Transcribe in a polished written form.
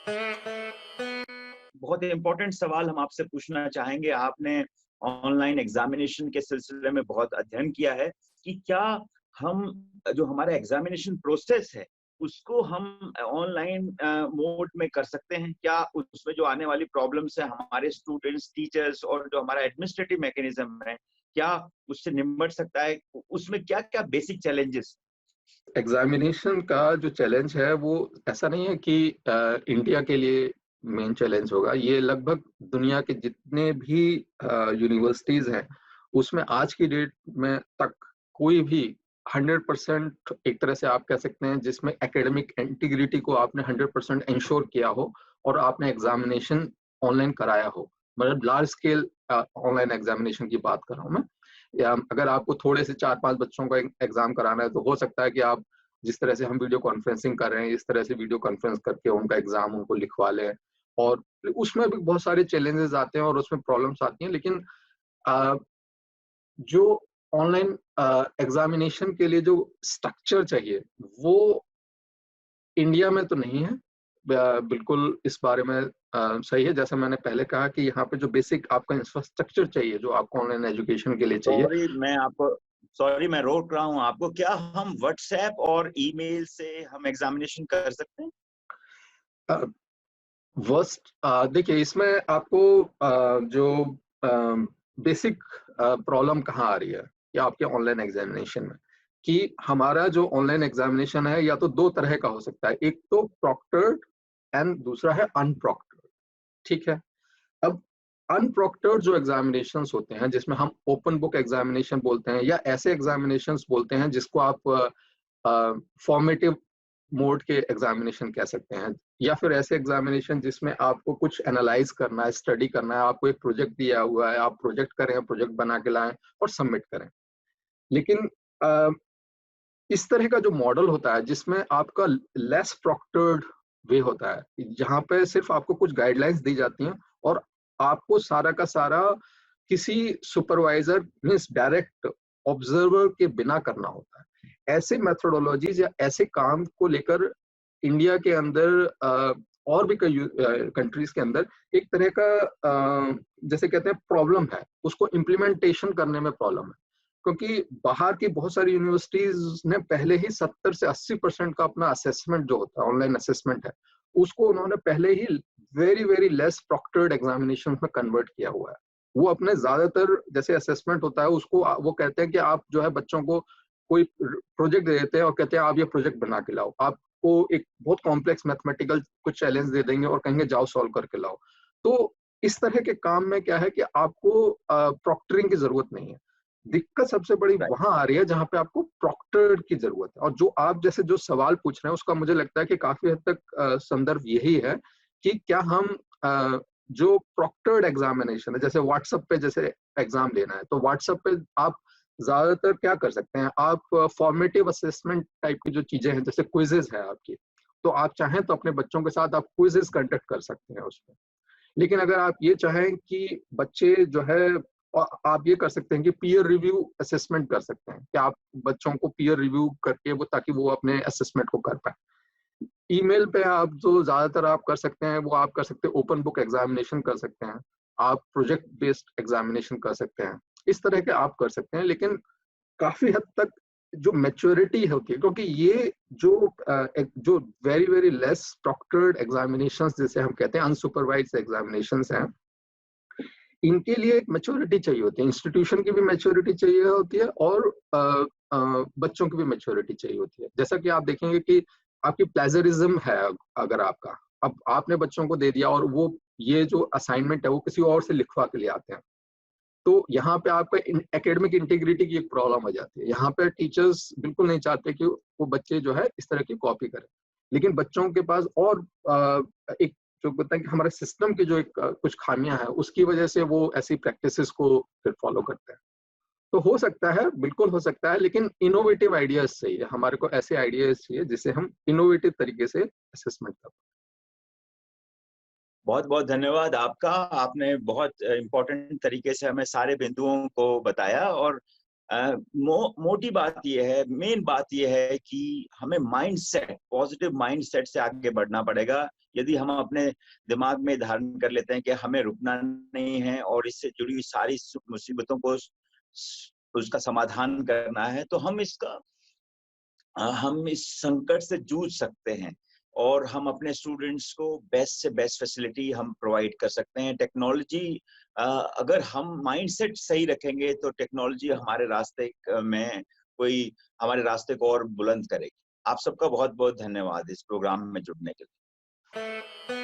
बहुत इम्पोर्टेंट सवाल हम आपसे पूछना चाहेंगे। आपने ऑनलाइन एग्जामिनेशन के सिलसिले में बहुत अध्ययन किया है कि क्या हम जो हमारा एग्जामिनेशन प्रोसेस है उसको हम ऑनलाइन मोड में कर सकते हैं? क्या उसमें जो आने वाली प्रॉब्लम्स है हमारे स्टूडेंट्स, टीचर्स और जो हमारा एडमिनिस्ट्रेटिव मैकेनिज्म है, क्या उससे निपट सकता है? उसमें क्या-क्या बेसिक चैलेंजेस? एग्जामिनेशन का जो चैलेंज है वो ऐसा नहीं है कि इंडिया के लिए मेन चैलेंज होगा। ये लगभग दुनिया के जितने भी यूनिवर्सिटीज हैं उसमें आज की डेट में तक कोई भी 100% एक तरह से आप कह सकते हैं जिसमें एकेडमिक इंटीग्रिटी को आपने 100% इंश्योर किया हो और आपने एग्जामिनेशन ऑनलाइन कराया हो, मतलब लार्ज स्केल ऑनलाइन एग्जामिनेशन की बात कर रहा हूँ मैं। या अगर आपको थोड़े से 4-5 बच्चों का एग्जाम कराना है तो हो सकता है कि आप जिस तरह से हम वीडियो कॉन्फ्रेंसिंग कर रहे हैं इस तरह से वीडियो कॉन्फ्रेंस करके उनका एग्जाम उनको लिखवा लें। और उसमें भी बहुत सारे चैलेंजेस आते हैं और उसमें प्रॉब्लम्स आती हैं, लेकिन अ, जो ऑनलाइन एग्जामिनेशन के लिए जो स्ट्रक्चर चाहिए वो इंडिया में तो नहीं है। बिल्कुल इस बारे में सही है, जैसे मैंने पहले कहा कि यहाँ पे जो बेसिक आपका इंफ्रास्ट्रक्चर चाहिए जो आपको ऑनलाइन एजुकेशन के लिए चाहिए। सॉरी मैं रोक रहा हूँ आपको। क्या हम व्हाट्सएप और ईमेल से हम एग्जामिनेशन कर सकते हैं? वर्स्ट देखिए इसमें आपको जो बेसिक प्रॉब्लम कहाँ आ रही है कि आपके ऑनलाइन एग्जामिनेशन में, कि हमारा जो ऑनलाइन एग्जामिनेशन है या तो दो तरह का हो सकता है, एक तो प्रॉक्टर्ड एंड दूसरा है अनप्रॉक्टर्ड। ठीक है। अब अनप्रॉक्टर्ड जो एग्जामिनेशंस होते हैं जिसमें हम ओपन बुक एग्जामिनेशन बोलते हैं या ऐसे एग्जामिनेशंस बोलते हैं जिसको आप फॉर्मेटिव मोड के एग्जामिनेशन कह सकते हैं, या फिर ऐसे एग्जामिनेशन जिसमें आपको कुछ एनालाइज करना है, स्टडी करना है, आपको एक प्रोजेक्ट दिया हुआ है, आप प्रोजेक्ट करें, प्रोजेक्ट बना के लाएं और सबमिट करें। लेकिन अ, इस तरह का जो मॉडल होता है जिसमें आपका लेस प्रॉक्टर्ड वे होता है, जहाँ पे सिर्फ आपको कुछ गाइडलाइंस दी जाती हैं और आपको सारा का सारा किसी सुपरवाइजर मीन्स डायरेक्ट ऑब्जर्वर के बिना करना होता है। ऐसे मेथोडोलॉजीज या ऐसे काम को लेकर इंडिया के अंदर और भी कई कंट्रीज के अंदर एक तरह का जैसे कहते हैं प्रॉब्लम है, उसको इम्प्लीमेंटेशन करने में प्रॉब्लम है। क्योंकि बाहर की बहुत सारी यूनिवर्सिटीज ने पहले ही 70 से 80% का अपना असेसमेंट जो होता है, ऑनलाइन असेसमेंट है, उसको उन्होंने पहले ही very very less proctored examination में कन्वर्ट किया हुआ है। वो अपने ज्यादातर जैसे असेसमेंट होता है उसको वो कहते हैं कि आप जो है बच्चों को कोई प्रोजेक्ट दे देते हैं और कहते हैं आप ये प्रोजेक्ट बना के लाओ, आपको एक बहुत कॉम्प्लेक्स मैथमेटिकल कुछ चैलेंज दे देंगे और कहेंगे जाओ सॉल्व करके लाओ। तो इस तरह के काम में क्या है कि आपको प्रॉक्टरिंग की जरूरत नहीं है। दिक्कत सबसे बड़ी वहां आ रही है जहां पे आपको प्रॉक्टर्ड की जरूरत है। और जो आप जैसे जो सवाल पूछ रहे हैं उसका मुझे लगता है कि काफी हद तक संदर्भ यही है कि क्या हम जो प्रॉक्टर्ड एग्जामिनेशन है, जैसे व्हाट्सएप पे जैसे एग्जाम लेना है तो व्हाट्सएप पे आप ज्यादातर क्या कर सकते हैं, आप फॉर्मेटिव असेसमेंट टाइप की जो चीजें हैं जैसे क्विजेज है आपकी, तो आप चाहें तो अपने बच्चों के साथ आप क्विजेज कंडक्ट कर सकते हैं उसमें। लेकिन अगर आप ये चाहें कि बच्चे जो है, और आप ये कर सकते हैं कि पीयर रिव्यू असेसमेंट कर सकते हैं कि आप बच्चों को पीयर रिव्यू करके वो ताकि वो अपने असेसमेंट को कर पाए। ईमेल पे आप जो ज्यादातर आप कर सकते हैं वो आप कर सकते हैं ओपन बुक एग्जामिनेशन कर सकते हैं, आप प्रोजेक्ट बेस्ड एग्जामिनेशन कर सकते हैं, इस तरह के आप कर सकते हैं। लेकिन काफी हद तक जो मैच्योरिटी होती है, क्योंकि ये जो very very less proctored examinations जिसे हम कहते हैं अनसुपरवाइज्ड एग्जामिनेशंस हैं, इनके लिए एक मैच्योरिटी चाहिए होती है, इंस्टीट्यूशन की भी मैच्योरिटी चाहिए होती है और बच्चों की भी मैच्योरिटी चाहिए होती है। जैसा कि आप देखेंगे कि आपकी प्लेजरिज्म है, अगर आपका अब आपने बच्चों को दे दिया और वो ये जो असाइनमेंट है वो किसी और से लिखवा के ले आते हैं, तो यहाँ पे आपका एकेडमिक इंटीग्रिटी की एक प्रॉब्लम आ जाती है। यहाँ पे टीचर्स बिल्कुल नहीं चाहते कि वो बच्चे जो है इस तरह की कॉपी करें, लेकिन बच्चों के पास और एक जो बताएं कि हमारे सिस्टम की जो एक कुछ खामियां हैं उसकी वजह से वो ऐसी प्रैक्टिसेस को फिर फॉलो करते हैं। तो हो सकता है, बिल्कुल हो सकता है, लेकिन इनोवेटिव आइडियाज चाहिए हमारे को, ऐसे आइडियाज चाहिए जिससे हम इनोवेटिव तरीके से असेसमेंट कर। बहुत बहुत धन्यवाद आपका। आपने बहुत इम्पोर्टेंट तरीके से हमें सारे बिंदुओं को बताया और मोटी बात यह है, मेन बात यह है कि हमें माइंडसेट, पॉजिटिव माइंडसेट से आगे बढ़ना पड़ेगा। यदि हम अपने दिमाग में धारण कर लेते हैं कि हमें रुकना नहीं है और इससे जुड़ी हुई सारी मुसीबतों को उसका समाधान करना है, तो हम इस संकट से जूझ सकते हैं और हम अपने स्टूडेंट्स को बेस्ट से बेस्ट फैसिलिटी हम प्रोवाइड कर सकते हैं। टेक्नोलॉजी, अगर हम माइंडसेट सही रखेंगे तो टेक्नोलॉजी हमारे रास्ते में कोई हमारे रास्ते को और बुलंद करेगी। आप सबका बहुत बहुत धन्यवाद इस प्रोग्राम में जुड़ने के लिए।